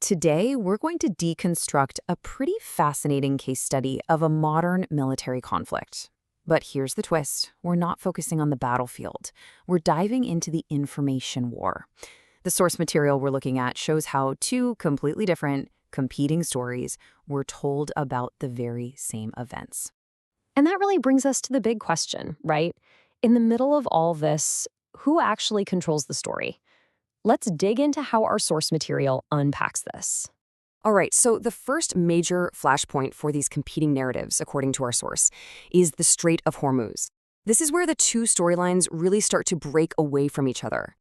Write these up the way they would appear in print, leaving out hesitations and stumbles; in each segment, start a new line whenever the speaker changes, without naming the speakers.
Today, we're going to deconstruct a pretty fascinating case study of a modern military conflict. But here's the twist. We're not focusing on the battlefield. We're diving into the information war. The source material we're looking at shows how two completely different, competing stories were told about the very same events.
And that really brings us to the big question, right? In the middle of all this, who actually controls the story? Let's dig into how our source material unpacks this.
All right, so the first major flashpoint for these competing narratives, according to our source, is the Strait of Hormuz. This is where the two storylines really start to break away from each other.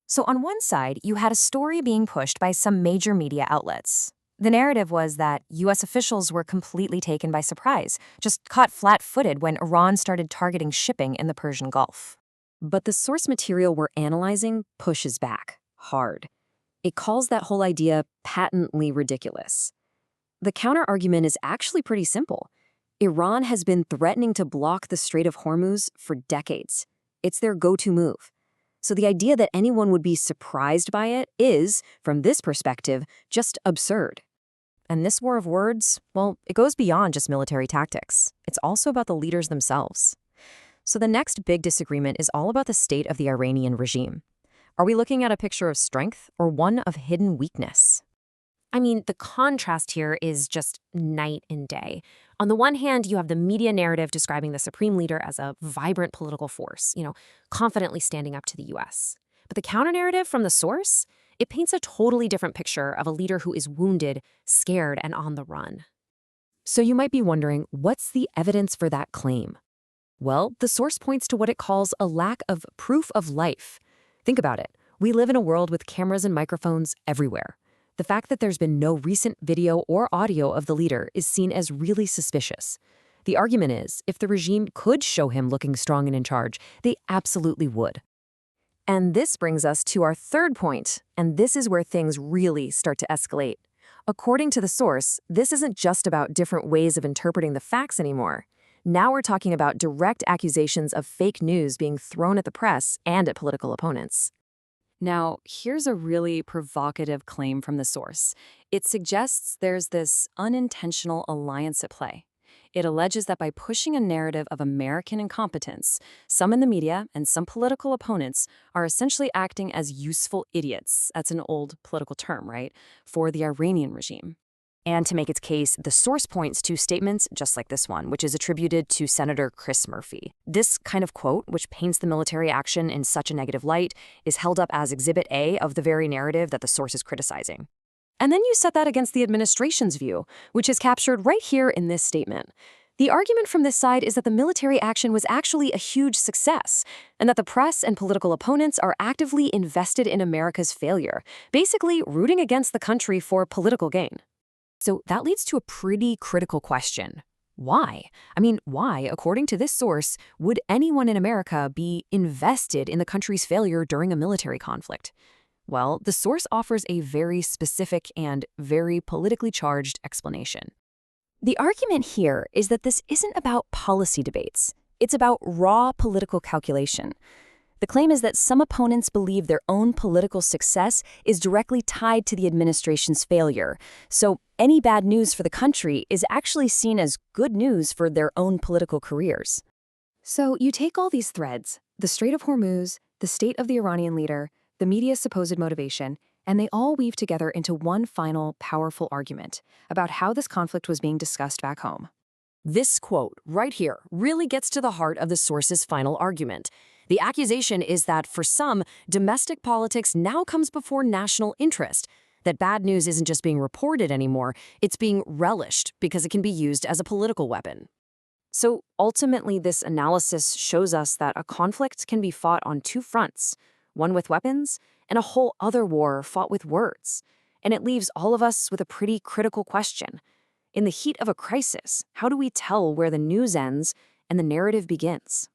So on one side, you had a story being pushed by some major media outlets. The narrative was that U.S. officials were completely taken by surprise, just caught flat-footed when Iran started targeting shipping in the Persian Gulf. But the source material we're analyzing pushes back hard. It calls that whole idea patently ridiculous. The counter-argument is actually pretty simple. Iran has been threatening to block the Strait of Hormuz for decades. It's their go-to move. So the idea that anyone would be surprised by it is, from this perspective, just absurd. And this war of words, well, it goes beyond just military tactics. It's also about the leaders themselves. So the next big disagreement is all about the state of the Iranian regime. Are we looking at a picture of strength or one of hidden weakness?
I mean, the contrast here is just night and day. On the one hand, you have the media narrative describing the supreme leader as a vibrant political force, confidently standing up to the U.S. But the counter-narrative from the source, it paints a totally different picture of a leader who is wounded, scared, and on the run.
So you might be wondering, what's the evidence for that claim? Well, the source points to what it calls a lack of proof of life. Think about it. We live in a world with cameras and microphones everywhere. The fact that there's been no recent video or audio of the leader is seen as really suspicious. The argument is, if the regime could show him looking strong and in charge, they absolutely would. And this brings us to our third point, and this is where things really start to escalate. According to the source, this isn't just about different ways of interpreting the facts anymore. Now we're talking about direct accusations of fake news being thrown at the press and at political opponents. Now, here's a really provocative claim from the source. It suggests there's this unintentional alliance at play. It alleges that by pushing a narrative of American incompetence, some in the media and some political opponents are essentially acting as useful idiots. That's an old political term, right? For the Iranian regime. And to make its case, the source points to statements just like this one, which is attributed to Senator Chris Murphy. This kind of quote, which paints the military action in such a negative light, is held up as Exhibit A of the very narrative that the source is criticizing. And then you set that against the administration's view, which is captured right here in this statement. The argument from this side is that the military action was actually a huge success, and that the press and political opponents are actively invested in America's failure, basically rooting against the country for political gain. So that leads to a pretty critical question. Why? Why, according to this source, would anyone in America be invested in the country's failure during a military conflict? Well, the source offers a very specific and very politically charged explanation. The argument here is that this isn't about policy debates. It's about raw political calculation. The claim is that some opponents believe their own political success is directly tied to the administration's failure. So any bad news for the country is actually seen as good news for their own political careers. So you take all these threads, the Strait of Hormuz, the state of the Iranian leader, the media's supposed motivation, and they all weave together into one final, powerful argument about how this conflict was being discussed back home. This quote right here really gets to the heart of the source's final argument. The accusation is that, for some, domestic politics now comes before national interest, that bad news isn't just being reported anymore, it's being relished because it can be used as a political weapon. So ultimately, this analysis shows us that a conflict can be fought on two fronts, one with weapons and a whole other war fought with words. And it leaves all of us with a pretty critical question. In the heat of a crisis, how do we tell where the news ends and the narrative begins?